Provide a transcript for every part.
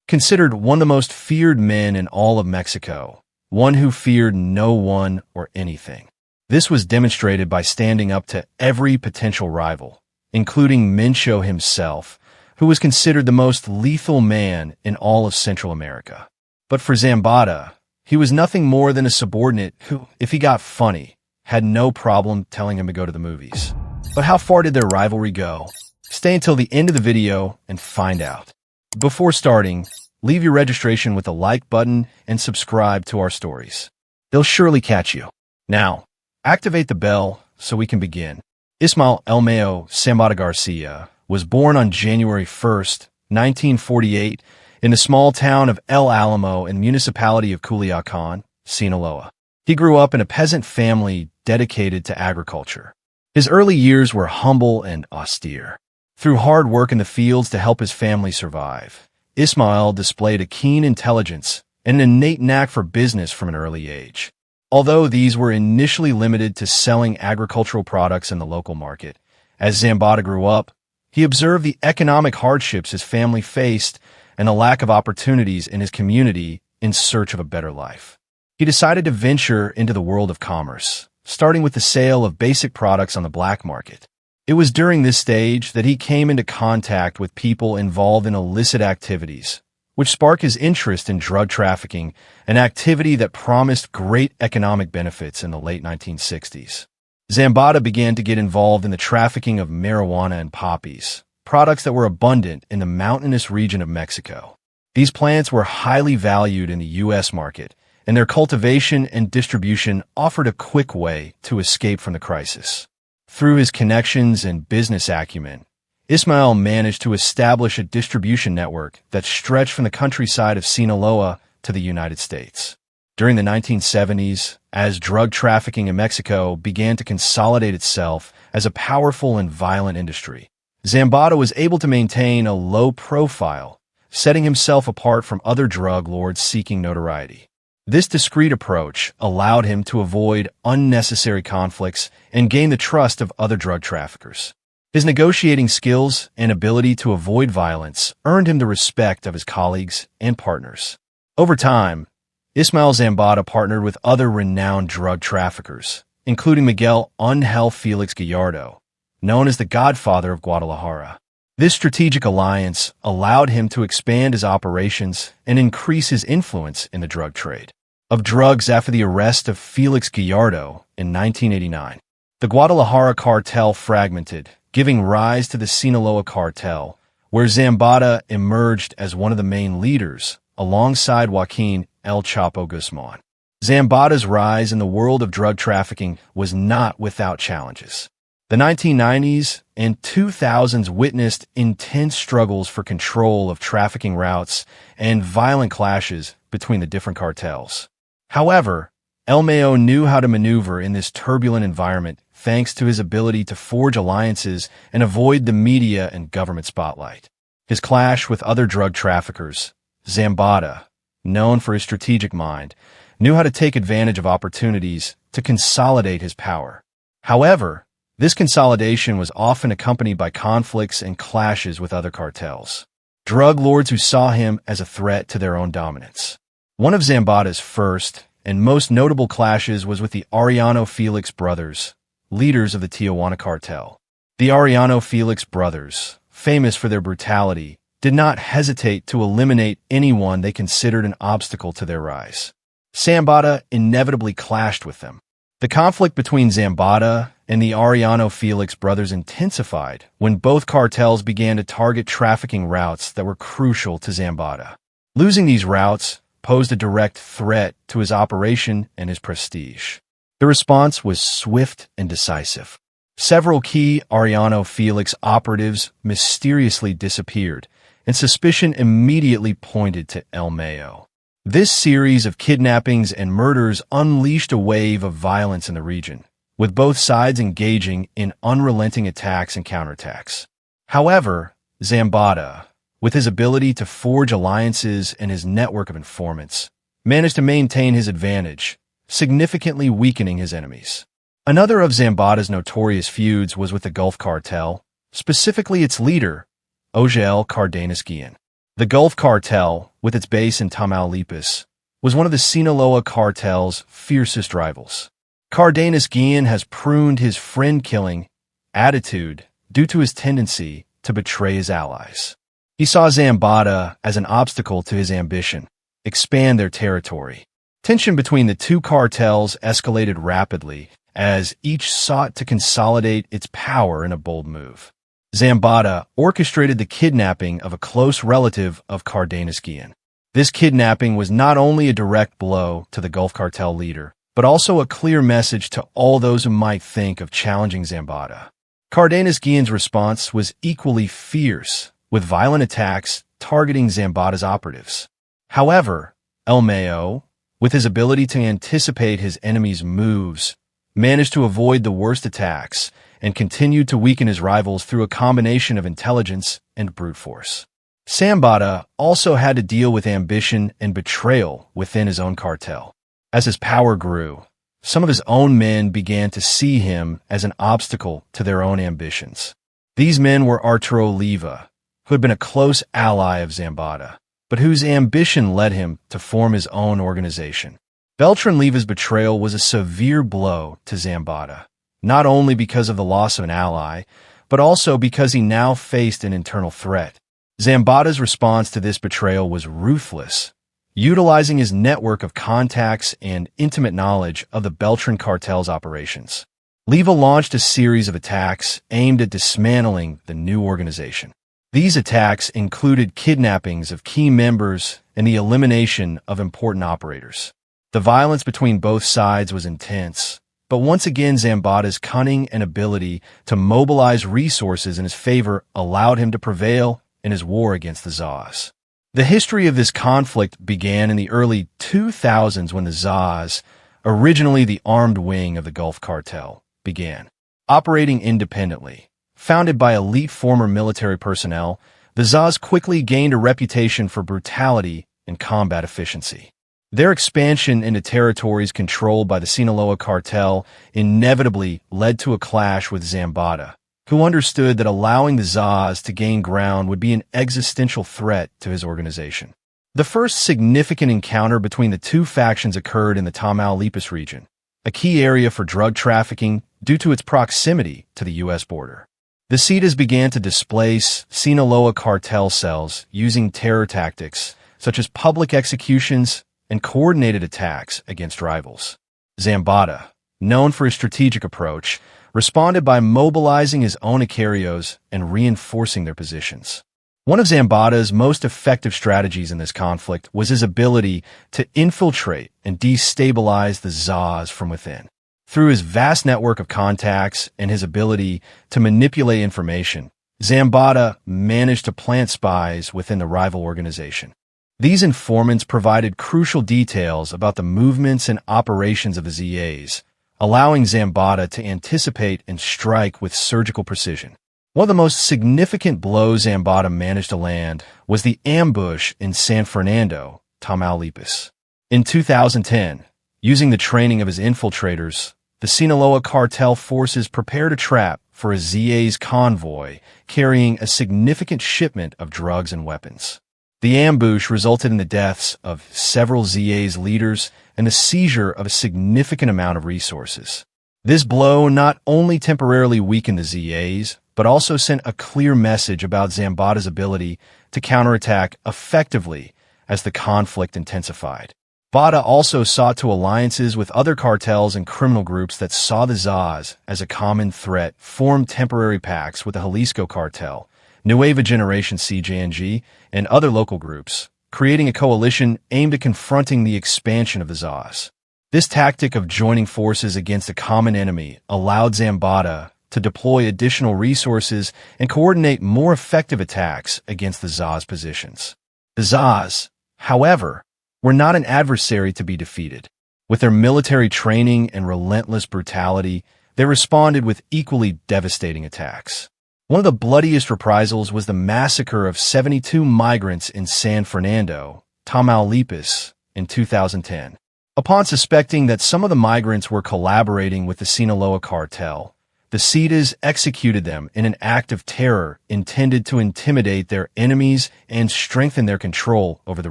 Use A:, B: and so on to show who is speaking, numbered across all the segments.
A: considered one of the most feared men in all of Mexico, one who feared no one or anything. This was demonstrated by standing up to every potential rival, including Mencho himself, who was considered the most lethal man in all of Central America. But for Zambada, he was nothing more than a subordinate who, if he got funny, had no problem telling him to go to the movies. But how far did their rivalry go? Stay until the end of the video and find out. Before starting, leave your registration with a like button and subscribe to our stories. They'll surely catch you. Now, activate the bell so we can begin. Ismael El Mayo Zambada Garcia was born on January 1st, 1948, in the small town of El Alamo in the municipality of Culiacan, Sinaloa. He grew up in a peasant family dedicated to agriculture. His early years were humble and austere. Through hard work in the fields to help his family survive, Ismael displayed a keen intelligence and an innate knack for business from an early age. Although these were initially limited to selling agricultural products in the local market, as Zambada grew up, he observed the economic hardships his family faced and the lack of opportunities in his community in search of a better life. He decided to venture into the world of commerce, starting with the sale of basic products on the black market. It was during this stage that he came into contact with people involved in illicit activities, which sparked his interest in drug trafficking, an activity that promised great economic benefits in the late 1960s. Zambada began to get involved in the trafficking of marijuana and poppies, products that were abundant in the mountainous region of Mexico. These plants were highly valued in the U.S. market, and their cultivation and distribution offered a quick way to escape from the crisis. Through his connections and business acumen, Ismael managed to establish a distribution network that stretched from the countryside of Sinaloa to the United States. During the 1970s, as drug trafficking in Mexico began to consolidate itself as a powerful and violent industry, Zambada was able to maintain a low profile, setting himself apart from other drug lords seeking notoriety. This discreet approach allowed him to avoid unnecessary conflicts and gain the trust of other drug traffickers. His negotiating skills and ability to avoid violence earned him the respect of his colleagues and partners. Over time, Ismael Zambada partnered with other renowned drug traffickers, including Miguel Ángel Félix Gallardo, known as the Godfather of Guadalajara. This strategic alliance allowed him to expand his operations and increase his influence in the drug trade of drugs after the arrest of Félix Gallardo in 1989. The Guadalajara Cartel fragmented, giving rise to the Sinaloa Cartel, where Zambada emerged as one of the main leaders, alongside Joaquin El Chapo Guzmán. Zambada's rise in the world of drug trafficking was not without challenges. The 1990s and 2000s witnessed intense struggles for control of trafficking routes and violent clashes between the different cartels. However, El Mayo knew how to maneuver in this turbulent environment thanks to his ability to forge alliances and avoid the media and government spotlight. His clash with other drug traffickers, Zambada, known for his strategic mind, knew how to take advantage of opportunities to consolidate his power. However, this consolidation was often accompanied by conflicts and clashes with other cartels, drug lords who saw him as a threat to their own dominance. One of Zambada's first and most notable clashes was with the Arellano Félix brothers, leaders of the Tijuana cartel. The Arellano Félix brothers, famous for their brutality, did not hesitate to eliminate anyone they considered an obstacle to their rise. Zambada inevitably clashed with them. The conflict between Zambada and the Arellano Félix brothers intensified when both cartels began to target trafficking routes that were crucial to Zambada. Losing these routes posed a direct threat to his operation and his prestige. The response was swift and decisive. Several key Arellano Félix operatives mysteriously disappeared, and suspicion immediately pointed to El Mayo. This series of kidnappings and murders unleashed a wave of violence in the region, with both sides engaging in unrelenting attacks and counterattacks. However, Zambada, with his ability to forge alliances and his network of informants, managed to maintain his advantage, significantly weakening his enemies. Another of Zambada's notorious feuds was with the Gulf Cartel, specifically its leader, Ogel Cardenas Guillen. The Gulf Cartel with its base in Tamaulipas, was one of the Sinaloa Cartel's fiercest rivals. Cardenas Guillen has pruned his friend-killing attitude due to his tendency to betray his allies. He saw Zambada as an obstacle to his ambition, expand their territory. Tension between the two cartels escalated rapidly as each sought to consolidate its power in a bold move. Zambada orchestrated the kidnapping of a close relative of Cardenas Guillen. This kidnapping was not only a direct blow to the Gulf Cartel leader, but also a clear message to all those who might think of challenging Zambada. Cardenas Guillen's response was equally fierce, with violent attacks targeting Zambada's operatives. However, El Mayo, with his ability to anticipate his enemy's moves, managed to avoid the worst attacks and continued to weaken his rivals through a combination of intelligence and brute force. Zambada also had to deal with ambition and betrayal within his own cartel. As his power grew, some of his own men began to see him as an obstacle to their own ambitions. These men were Arturo Leyva, who had been a close ally of Zambada, but whose ambition led him to form his own organization. Beltran Leyva's betrayal was a severe blow to Zambada, not only because of the loss of an ally, but also because he now faced an internal threat. Zambada's response to this betrayal was ruthless, utilizing his network of contacts and intimate knowledge of the Beltran cartel's operations. Leyva launched a series of attacks aimed at dismantling the new organization. These attacks included kidnappings of key members and the elimination of important operators. The violence between both sides was intense, but once again Zambada's cunning and ability to mobilize resources in his favor allowed him to prevail in his war against the Zaz. The history of this conflict began in the early 2000s when the Zaz, originally the armed wing of the Gulf Cartel, began. Operating independently, founded by elite former military personnel, the Zaz quickly gained a reputation for brutality and combat efficiency. Their expansion into territories controlled by the Sinaloa Cartel inevitably led to a clash with Zambada, who understood that allowing the Zaz to gain ground would be an existential threat to his organization. The first significant encounter between the two factions occurred in the Tamaulipas region, a key area for drug trafficking due to its proximity to the U.S. border. The Zetas began to displace Sinaloa Cartel cells using terror tactics such as public executions and coordinated attacks against rivals. Zambada, known for his strategic approach, responded by mobilizing his own Icarios and reinforcing their positions. One of Zambada's most effective strategies in this conflict was his ability to infiltrate and destabilize the Zaz from within. Through his vast network of contacts and his ability to manipulate information, Zambada managed to plant spies within the rival organization. These informants provided crucial details about the movements and operations of the ZAs, allowing Zambada to anticipate and strike with surgical precision. One of the most significant blows Zambada managed to land was the ambush in San Fernando, Tamaulipas. In 2010, using the training of his infiltrators, the Sinaloa Cartel forces prepared a trap for a ZA's convoy carrying a significant shipment of drugs and weapons. The ambush resulted in the deaths of several ZA's leaders and the seizure of a significant amount of resources. This blow not only temporarily weakened the ZAs, but also sent a clear message about Zambada's ability to counterattack effectively as the conflict intensified. Zambada also sought to alliances with other cartels and criminal groups that saw the Zaz as a common threat, formed temporary pacts with the Jalisco Cartel, Nueva Generation CJNG, and other local groups, creating a coalition aimed at confronting the expansion of the Zaz. This tactic of joining forces against a common enemy allowed Zambada to deploy additional resources and coordinate more effective attacks against the Zaz positions. The Zaz, however, were not an adversary to be defeated. With their military training and relentless brutality, they responded with equally devastating attacks. One of the bloodiest reprisals was the massacre of 72 migrants in San Fernando, Tamaulipas, in 2010. Upon suspecting that some of the migrants were collaborating with the Sinaloa Cartel, the Zetas executed them in an act of terror intended to intimidate their enemies and strengthen their control over the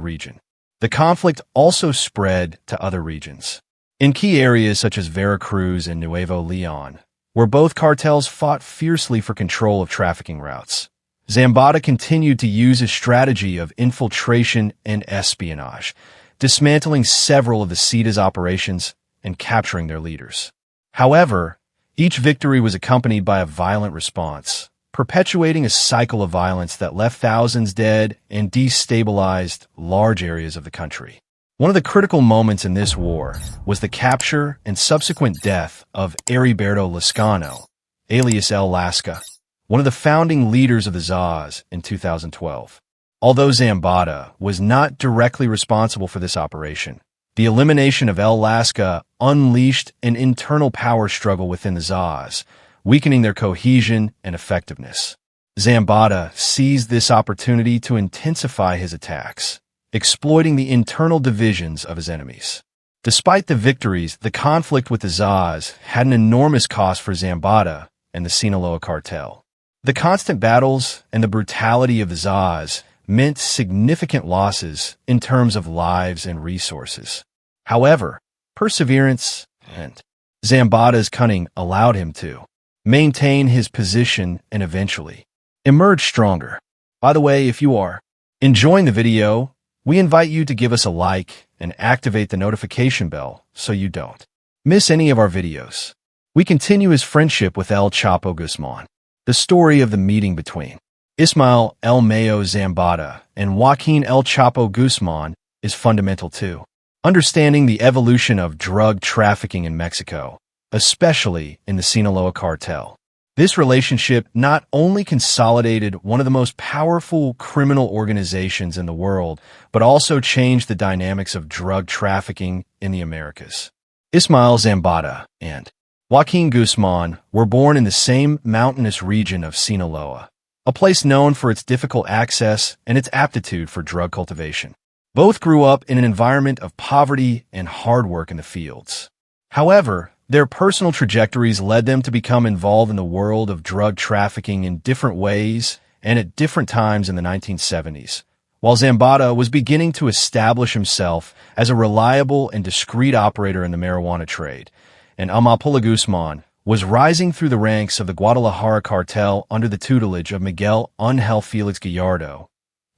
A: region. The conflict also spread to other regions. In key areas such as Veracruz and Nuevo Leon, where both cartels fought fiercely for control of trafficking routes, Zambada continued to use his strategy of infiltration and espionage, dismantling several of the Zetas' operations and capturing their leaders. However, each victory was accompanied by a violent response, perpetuating a cycle of violence that left thousands dead and destabilized large areas of the country. One of the critical moments in this war was the capture and subsequent death of Heriberto Lascano, alias El Lasca, one of the founding leaders of the Zetas in 2012. Although Zambada was not directly responsible for this operation, the elimination of El Lasca unleashed an internal power struggle within the Zetas, weakening their cohesion and effectiveness. Zambada seized this opportunity to intensify his attacks, exploiting the internal divisions of his enemies. Despite the victories, the conflict with the Zetas had an enormous cost for Zambada and the Sinaloa Cartel. The constant battles and the brutality of the Zetas meant significant losses in terms of lives and resources. However, perseverance and Zambada's cunning allowed him to maintain his position and eventually emerge stronger. By the way, if you are enjoying the video, we invite you to give us a like and activate the notification bell so you don't miss any of our videos. We continue his friendship with El Chapo Guzmán. The story of the meeting between Ismael El Mayo Zambada and Joaquin El Chapo Guzmán is fundamental to understanding the evolution of drug trafficking in Mexico, especially in the Sinaloa Cartel. This relationship not only consolidated one of the most powerful criminal organizations in the world, but also changed the dynamics of drug trafficking in the Americas. Ismael Zambada and Joaquin Guzmán were born in the same mountainous region of Sinaloa, a place known for its difficult access and its aptitude for drug cultivation. Both grew up in an environment of poverty and hard work in the fields. However, their personal trajectories led them to become involved in the world of drug trafficking in different ways and at different times in the 1970s. While Zambada was beginning to establish himself as a reliable and discreet operator in the marijuana trade, and Amapola Guzmán was rising through the ranks of the Guadalajara cartel under the tutelage of Miguel Ángel Félix Gallardo,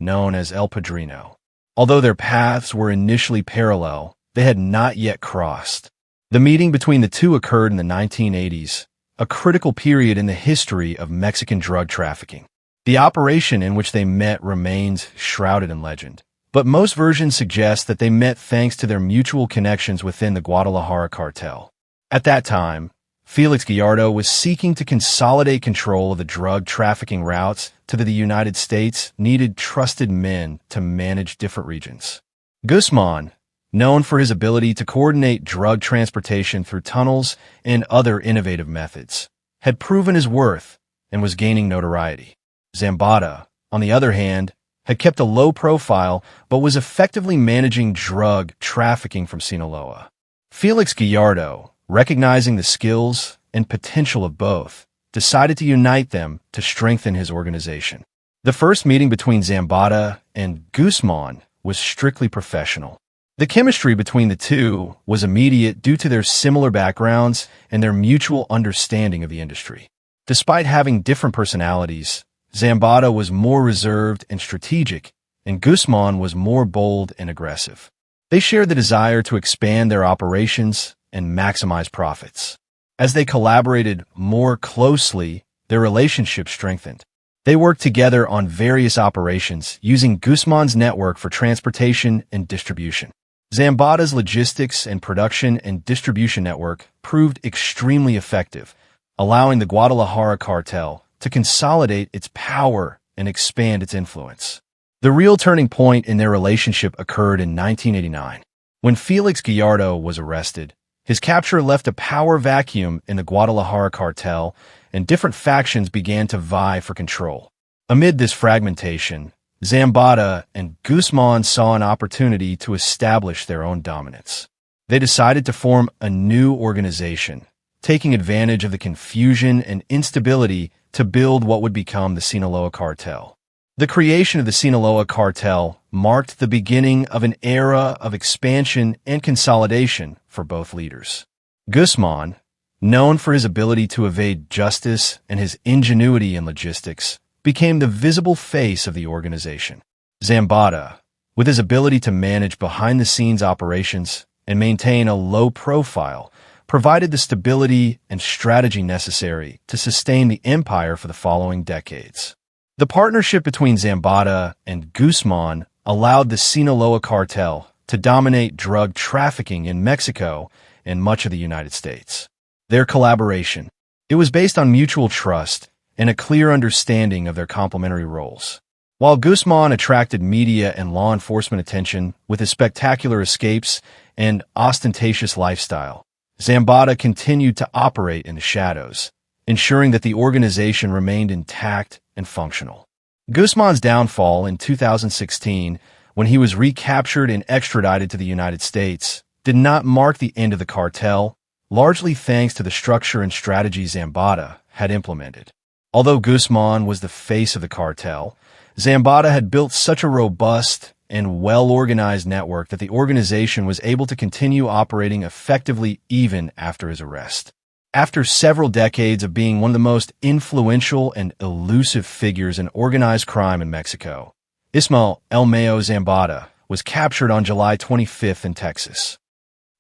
A: known as El Padrino. Although their paths were initially parallel, they had not yet crossed. The meeting between the two occurred in the 1980s, a critical period in the history of Mexican drug trafficking. The operation in which they met remains shrouded in legend, but most versions suggest that they met thanks to their mutual connections within the Guadalajara cartel. At that time, Félix Gallardo was seeking to consolidate control of the drug trafficking routes to the United States needed trusted men to manage different regions. Guzmán, known for his ability to coordinate drug transportation through tunnels and other innovative methods, had proven his worth and was gaining notoriety. Zambada, on the other hand, had kept a low profile but was effectively managing drug trafficking from Sinaloa. Félix Gallardo, recognizing the skills and potential of both, decided to unite them to strengthen his organization. The first meeting between Zambada and Guzmán was strictly professional. The chemistry between the two was immediate due to their similar backgrounds and their mutual understanding of the industry. Despite having different personalities, Zambada was more reserved and strategic, and Guzmán was more bold and aggressive. They shared the desire to expand their operations and maximize profits. As they collaborated more closely, their relationship strengthened. They worked together on various operations using Guzmán's network for transportation and distribution. Zambada's logistics and production and distribution network proved extremely effective, allowing the Guadalajara cartel to consolidate its power and expand its influence. The real turning point in their relationship occurred in 1989. When Félix Gallardo was arrested, his capture left a power vacuum in the Guadalajara cartel, and different factions began to vie for control. Amid this fragmentation, Zambada and Guzmán saw an opportunity to establish their own dominance. They decided to form a new organization, taking advantage of the confusion and instability to build what would become the Sinaloa Cartel. The creation of the Sinaloa Cartel marked the beginning of an era of expansion and consolidation for both leaders. Guzmán, known for his ability to evade justice and his ingenuity in logistics, became the visible face of the organization. Zambada, with his ability to manage behind-the-scenes operations and maintain a low profile, provided the stability and strategy necessary to sustain the empire for the following decades. The partnership between Zambada and Guzmán allowed the Sinaloa Cartel to dominate drug trafficking in Mexico and much of the United States. Their collaboration, it was based on mutual trust and a clear understanding of their complementary roles. While Guzmán attracted media and law enforcement attention with his spectacular escapes and ostentatious lifestyle, Zambada continued to operate in the shadows, ensuring that the organization remained intact and functional. Guzmán's downfall in 2016, when he was recaptured and extradited to the United States, did not mark the end of the cartel, largely thanks to the structure and strategy Zambada had implemented. Although Guzmán was the face of the cartel, Zambada had built such a robust and well-organized network that the organization was able to continue operating effectively even after his arrest. After several decades of being one of the most influential and elusive figures in organized crime in Mexico, Mayo Zambada was captured on July 25th in Texas.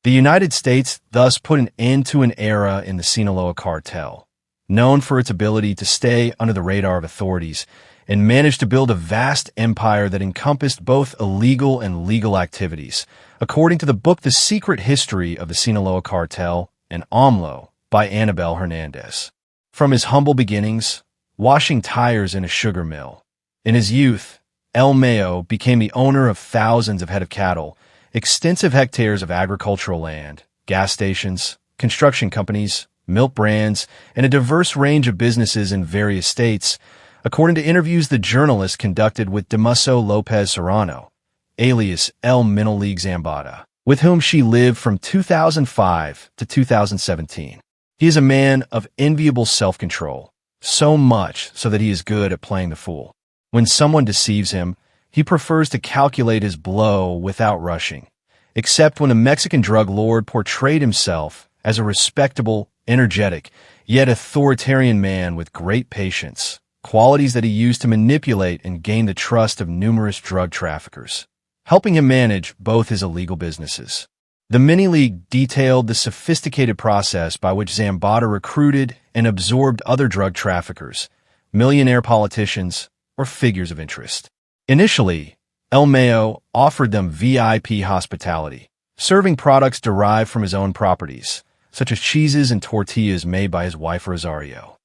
A: The United States thus put an end to an era in the Sinaloa Cartel, known for its ability to stay under the radar of authorities and managed to build a vast empire that encompassed both illegal and legal activities, according to the book The Secret History of the Sinaloa Cartel and AMLO by Annabel Hernandez. From his humble beginnings, washing tires in a sugar mill, in his youth, Mayo became the owner of thousands of head of cattle, extensive hectares of agricultural land, gas stations, construction companies, milk brands, and a diverse range of businesses in various states, according to interviews the journalist conducted with Damaso Lopez Serrano, alias El League Zambada, with whom she lived from 2005 to 2017. He is a man of enviable self-control, so much so that he is good at playing the fool. When someone deceives him, he prefers to calculate his blow without rushing, except when a Mexican drug lord portrayed himself as a respectable, energetic, yet authoritarian man with great patience, qualities that he used to manipulate and gain the trust of numerous drug traffickers, helping him manage both his illegal businesses. The mini-league detailed the sophisticated process by which Zambada recruited and absorbed other drug traffickers, millionaire politicians, or figures of interest. Initially, Mayo offered them VIP hospitality, serving products derived from his own properties, such as cheeses and tortillas made by his wife Rosario.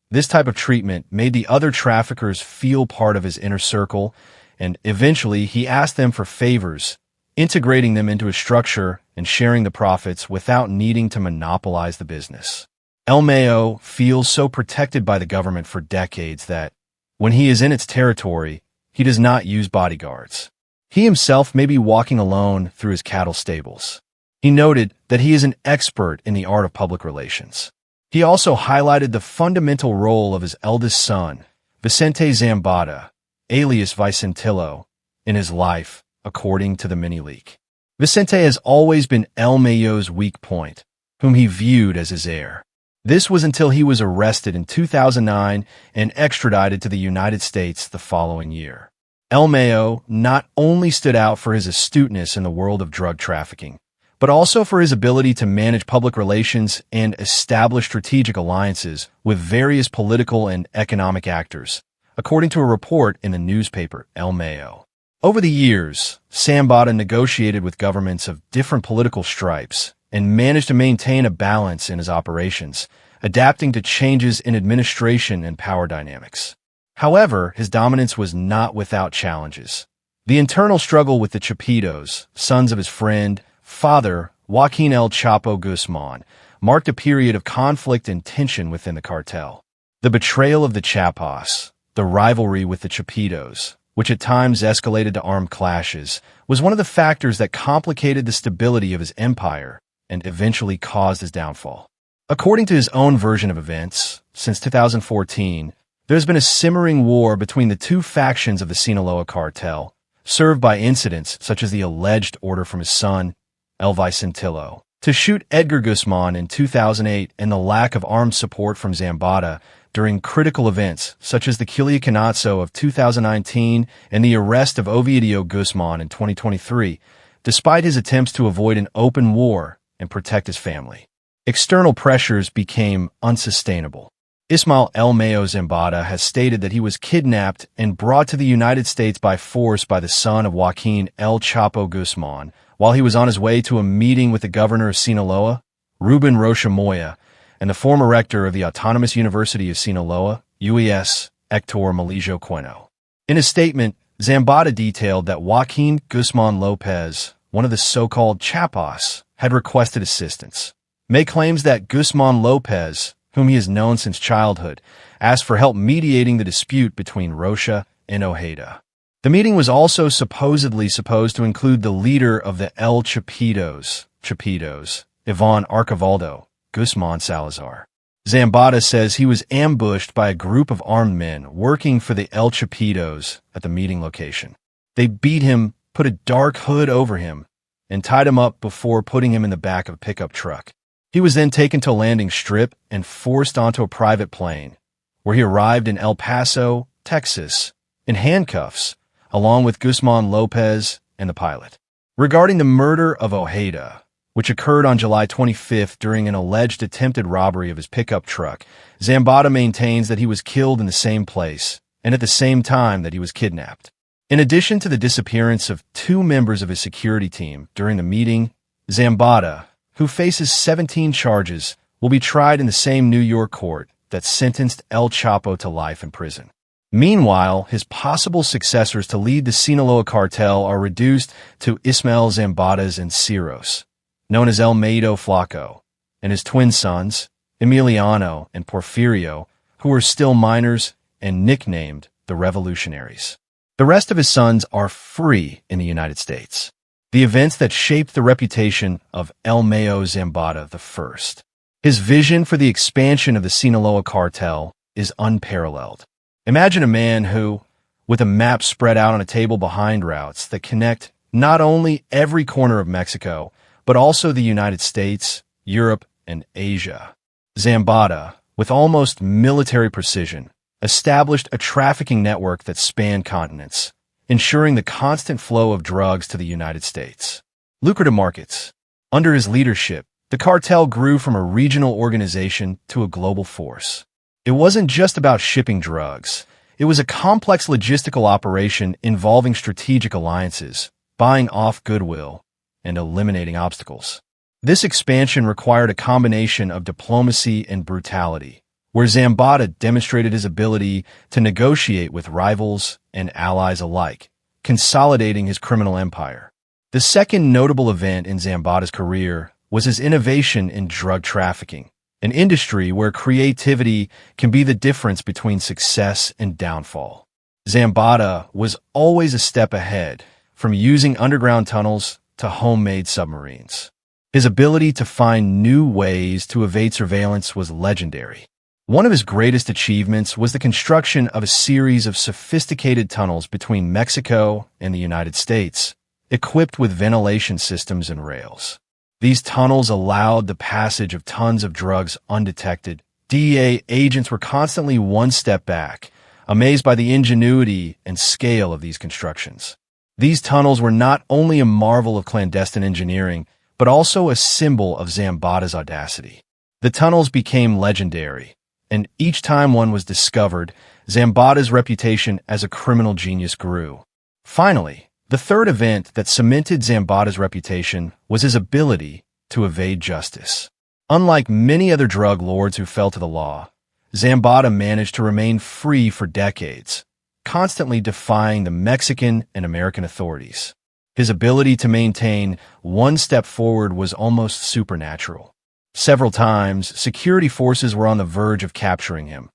A: This type of treatment made the other traffickers feel part of his inner circle, and eventually he asked them for favors, integrating them into his structure and sharing the profits without needing to monopolize the business. Mayo feels so protected by the government for decades that, when he is in its territory, he does not use bodyguards. He himself may be walking alone through his cattle stables. He noted that he is an expert in the art of public relations. He also highlighted the fundamental role of his eldest son, Vicente Zambada, alias Vicentillo, in his life, according to the mini-leak. Vicente has always been Mayo's weak point, whom he viewed as his heir. This was until he was arrested in 2009 and extradited to the United States the following year. Mayo not only stood out for his astuteness in the world of drug trafficking, but also for his ability to manage public relations and establish strategic alliances with various political and economic actors, according to a report in the newspaper El Mayo. Over the years, Zambada negotiated with governments of different political stripes and managed to maintain a balance in his operations, adapting to changes in administration and power dynamics. However, his dominance was not without challenges. The internal struggle with the Chapitos, sons of his friend, father, Joaquin El Chapo Guzmán, marked a period of conflict and tension within the cartel. The betrayal of the Chapos, the rivalry with the Chapitos, which at times escalated to armed clashes, was one of the factors that complicated the stability of his empire and eventually caused his downfall. According to his own version of events, since 2014, there's been a simmering war between the two factions of the Sinaloa Cartel, served by incidents such as the alleged order from his son, El Vicentillo, to shoot Edgar Guzman in 2008 and the lack of armed support from Zambada during critical events such as the Culiacanazo of 2019 and the arrest of Ovidio Guzman in 2023, despite his attempts to avoid an open war and protect his family. External pressures became unsustainable. Ismael El Mayo Zambada has stated that he was kidnapped and brought to the United States by force by the son of Joaquin El Chapo Guzmán while he was on his way to a meeting with the governor of Sinaloa, Ruben Rocha Moya, and the former rector of the Autonomous University of Sinaloa, UES, Hector Malijo Queno. In a statement, Zambada detailed that Joaquin Guzman Lopez, one of the so-called Chapos, had requested assistance. May claims that Guzman Lopez, whom he has known since childhood, asked for help mediating the dispute between Rocha and Ojeda. The meeting was also supposedly supposed to include the leader of the El Chapitos, Ivan Archivaldo Guzman Salazar. Zambada says he was ambushed by a group of armed men working for the El Chapitos at the meeting location. They beat him, put a dark hood over him, and tied him up before putting him in the back of a pickup truck. He was then taken to a landing strip and forced onto a private plane, where he arrived in El Paso, Texas, in handcuffs, along with Guzman Lopez and the pilot. Regarding the murder of Ojeda, which occurred on July 25th during an alleged attempted robbery of his pickup truck, Zambada maintains that he was killed in the same place and at the same time that he was kidnapped. In addition to the disappearance of 2 members of his security team during the meeting, Zambada, who faces 17 charges, will be tried in the same New York court that sentenced El Chapo to life in prison. Meanwhile, his possible successors to lead the Sinaloa Cartel are reduced to Ismael Zambadas and Ciros, known as El Maido Flaco, and his twin sons, Emiliano and Porfirio, who are still minors and nicknamed the Revolutionaries. The rest of his sons are free in the United States. The events that shaped the reputation of El Mayo Zambada I. His vision for the expansion of the Sinaloa Cartel is unparalleled. Imagine a man who, with a map spread out on a table behind routes that connect not only every corner of Mexico, but also the United States, Europe, and Asia. Zambada, with almost military precision, established a trafficking network that spanned continents, ensuring the constant flow of drugs to the United States. Lucrative markets. Under his leadership, the cartel grew from a regional organization to a global force. It wasn't just about shipping drugs. It was a complex logistical operation involving strategic alliances, buying off goodwill, and eliminating obstacles. This expansion required a combination of diplomacy and brutality, where Zambada demonstrated his ability to negotiate with rivals and allies alike, consolidating his criminal empire. The second notable event in Zambada's career was his innovation in drug trafficking, an industry where creativity can be the difference between success and downfall. Zambada was always a step ahead, from using underground tunnels to homemade submarines. His ability to find new ways to evade surveillance was legendary. One of his greatest achievements was the construction of a series of sophisticated tunnels between Mexico and the United States, equipped with ventilation systems and rails. These tunnels allowed the passage of tons of drugs undetected. DEA agents were constantly one step back, amazed by the ingenuity and scale of these constructions. These tunnels were not only a marvel of clandestine engineering, but also a symbol of Zambada's audacity. The tunnels became legendary, and each time one was discovered, Zambada's reputation as a criminal genius grew. Finally, the third event that cemented Zambada's reputation was his ability to evade justice. Unlike many other drug lords who fell to the law, Zambada managed to remain free for decades, constantly defying the Mexican and American authorities. His ability to maintain one step forward was almost supernatural. Several times, security forces were on the verge of capturing him,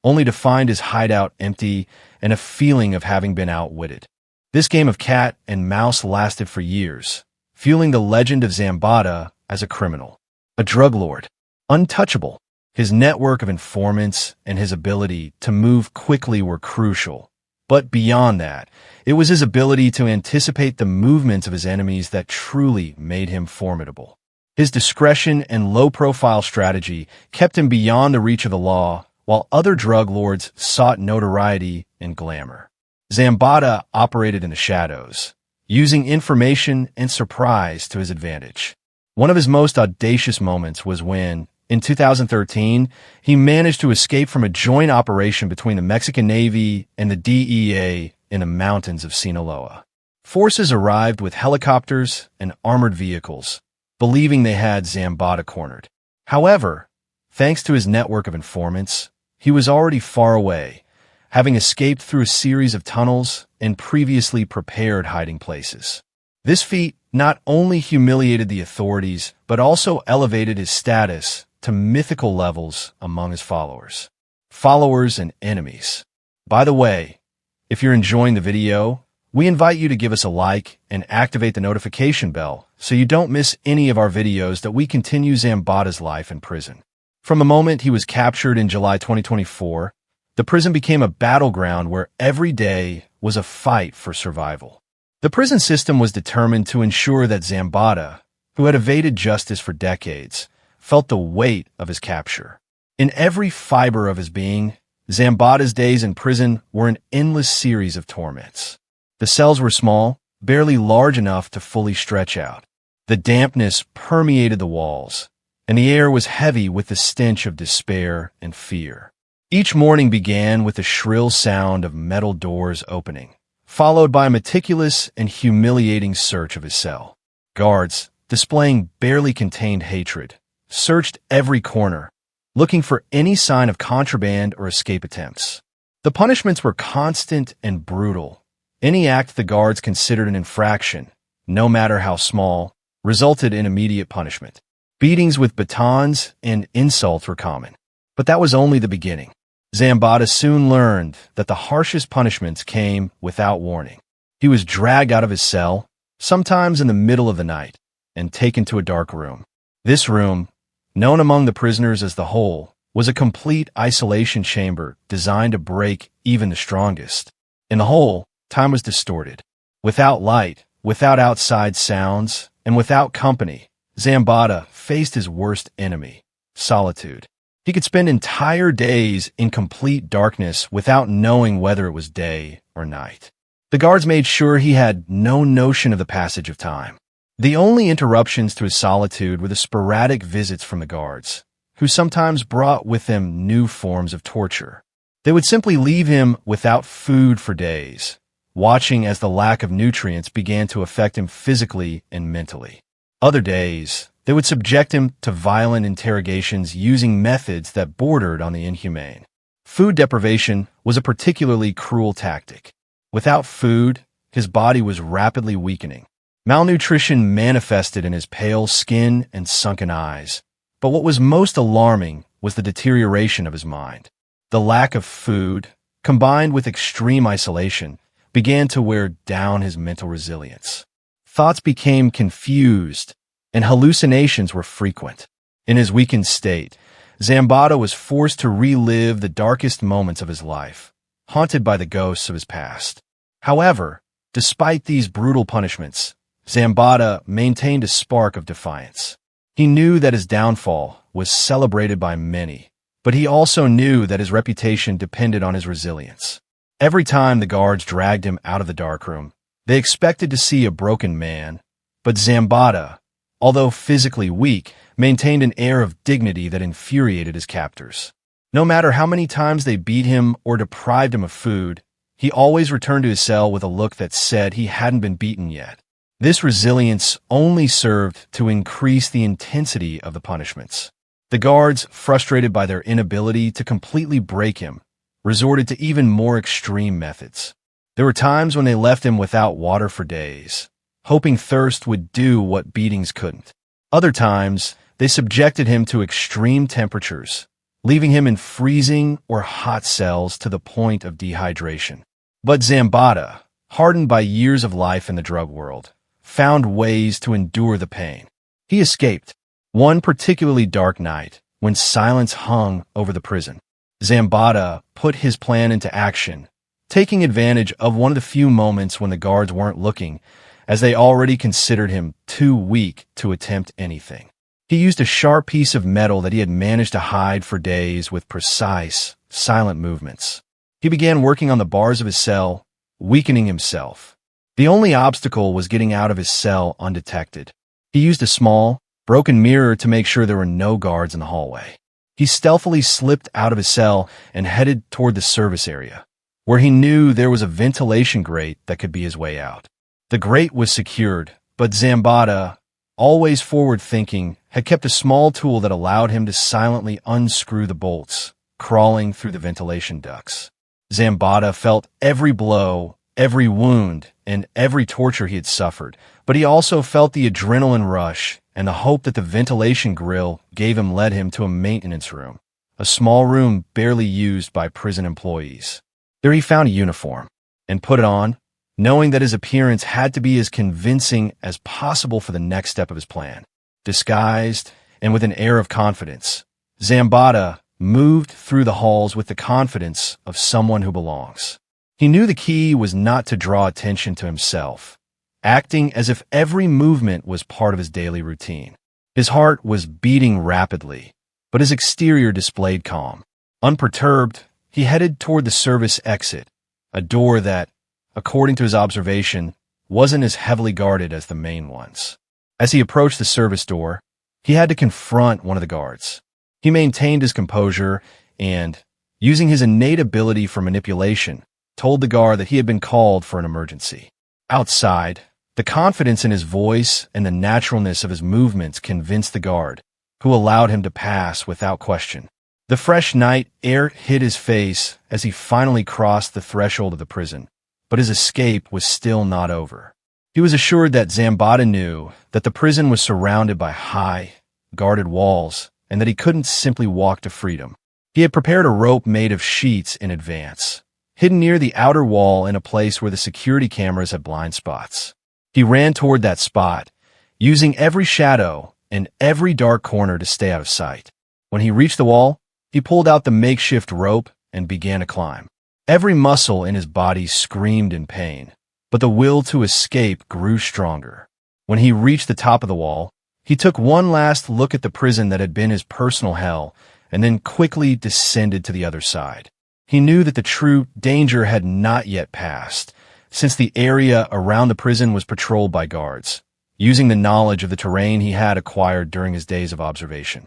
A: only to find his hideout empty and a feeling of having been outwitted. This game of cat and mouse lasted for years, fueling the legend of Zambada as a criminal, a drug lord, untouchable. His network of informants and his ability to move quickly were crucial. But beyond that, it was his ability to anticipate the movements of his enemies that truly made him formidable. His discretion and low-profile strategy kept him beyond the reach of the law, while other drug lords sought notoriety and glamour. Zambada operated in the shadows, using information and surprise to his advantage. One of his most audacious moments was when, in 2013, he managed to escape from a joint operation between the Mexican Navy and the DEA in the mountains of Sinaloa. Forces arrived with helicopters and armored vehicles, believing they had Zambada cornered. However, thanks to his network of informants, he was already far away, having escaped through a series of tunnels and previously prepared hiding places. This feat not only humiliated the authorities, but also elevated his status to mythical levels among his followers and enemies. By the way, if you're enjoying the video, we invite you to give us a like and activate the notification bell so you don't miss any of our videos that we continue Zambada's life in prison. From the moment he was captured in July 2024, the prison became a battleground where every day was a fight for survival. The prison system was determined to ensure that Zambada, who had evaded justice for decades, felt the weight of his capture. In every fiber of his being, Zambada's days in prison were an endless series of torments. The cells were small, barely large enough to fully stretch out. The dampness permeated the walls, and the air was heavy with the stench of despair and fear. Each morning began with the shrill sound of metal doors opening, followed by a meticulous and humiliating search of his cell. Guards, displaying barely contained hatred, searched every corner, looking for any sign of contraband or escape attempts. The punishments were constant and brutal. Any act the guards considered an infraction, no matter how small, resulted in immediate punishment. Beatings with batons and insults were common. But that was only the beginning. Zambada soon learned that the harshest punishments came without warning. He was dragged out of his cell, sometimes in the middle of the night, and taken to a dark room. This room, known among the prisoners as the hole, was a complete isolation chamber designed to break even the strongest. In the hole, time was distorted. Without light, without outside sounds, and without company, Zambada faced his worst enemy, solitude. He could spend entire days in complete darkness without knowing whether it was day or night. The guards made sure he had no notion of the passage of time. The only interruptions to his solitude were the sporadic visits from the guards, who sometimes brought with them new forms of torture. They would simply leave him without food for days, watching as the lack of nutrients began to affect him physically and mentally. Other days, they would subject him to violent interrogations using methods that bordered on the inhumane. Food deprivation was a particularly cruel tactic. Without food, his body was rapidly weakening. Malnutrition manifested in his pale skin and sunken eyes. But what was most alarming was the deterioration of his mind. The lack of food, combined with extreme isolation, began to wear down his mental resilience. Thoughts became confused, and hallucinations were frequent. In his weakened state, Zambada was forced to relive the darkest moments of his life, haunted by the ghosts of his past. However, despite these brutal punishments, Zambada maintained a spark of defiance. He knew that his downfall was celebrated by many, but he also knew that his reputation depended on his resilience. Every time the guards dragged him out of the darkroom, they expected to see a broken man, but Zambada, although physically weak, maintained an air of dignity that infuriated his captors. No matter how many times they beat him or deprived him of food, he always returned to his cell with a look that said he hadn't been beaten yet. This resilience only served to increase the intensity of the punishments. The guards, frustrated by their inability to completely break him, resorted to even more extreme methods. There were times when they left him without water for days, hoping thirst would do what beatings couldn't. Other times, they subjected him to extreme temperatures, leaving him in freezing or hot cells to the point of dehydration. But Zambada, hardened by years of life in the drug world, found ways to endure the pain. He escaped, One particularly dark night, when silence hung over the prison, Zambada put his plan into action, taking advantage of one of the few moments when the guards weren't looking, as they already considered him too weak to attempt anything. He used a sharp piece of metal that he had managed to hide for days with precise, silent movements. He began working on the bars of his cell, weakening himself. The only obstacle was getting out of his cell undetected. He used a small, broken mirror to make sure there were no guards in the hallway. He stealthily slipped out of his cell and headed toward the service area, where he knew there was a ventilation grate that could be his way out. The grate was secured, but Zambada, always forward-thinking, had kept a small tool that allowed him to silently unscrew the bolts, crawling through the ventilation ducts. Zambada felt every blow, every wound, and every torture he had suffered, but he also felt the adrenaline rush and the hope that the ventilation grill led him to a maintenance room, a small room barely used by prison employees. There he found a uniform and put it on, knowing that his appearance had to be as convincing as possible for the next step of his plan. Disguised and with an air of confidence, Zambada moved through the halls with the confidence of someone who belongs. He knew the key was not to draw attention to himself, acting as if every movement was part of his daily routine. His heart was beating rapidly, but his exterior displayed calm. Unperturbed, he headed toward the service exit, a door that, according to his observation, wasn't as heavily guarded as the main ones. As he approached the service door, he had to confront one of the guards. He maintained his composure and, using his innate ability for manipulation, told the guard that he had been called for an emergency. Outside, the confidence in his voice and the naturalness of his movements convinced the guard, who allowed him to pass without question. The fresh night air hit his face as he finally crossed the threshold of the prison, but his escape was still not over. He was assured that Zambada knew that the prison was surrounded by high, guarded walls and that he couldn't simply walk to freedom. He had prepared a rope made of sheets in advance, hidden near the outer wall in a place where the security cameras had blind spots. He ran toward that spot, using every shadow and every dark corner to stay out of sight. When he reached the wall, he pulled out the makeshift rope and began to climb. Every muscle in his body screamed in pain, but the will to escape grew stronger. When he reached the top of the wall, he took one last look at the prison that had been his personal hell and then quickly descended to the other side. He knew that the true danger had not yet passed, since the area around the prison was patrolled by guards, using the knowledge of the terrain he had acquired during his days of observation.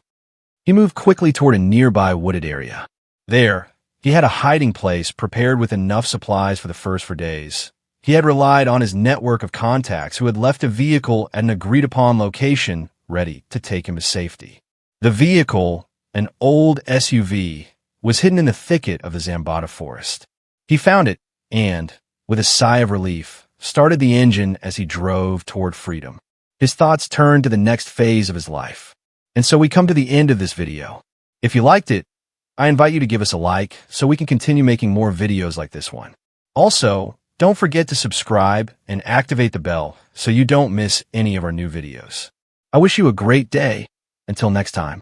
A: He moved quickly toward a nearby wooded area. There, he had a hiding place prepared with enough supplies for the first 4 days. He had relied on his network of contacts who had left a vehicle at an agreed-upon location ready to take him to safety. The vehicle, an old SUV, was hidden in the thicket of the Zambada forest. He found it and, with a sigh of relief, started the engine as he drove toward freedom. His thoughts turned to the next phase of his life. And so we come to the end of this video. If you liked it, I invite you to give us a like so we can continue making more videos like this one. Also, don't forget to subscribe and activate the bell so you don't miss any of our new videos. I wish you a great day. Until next time.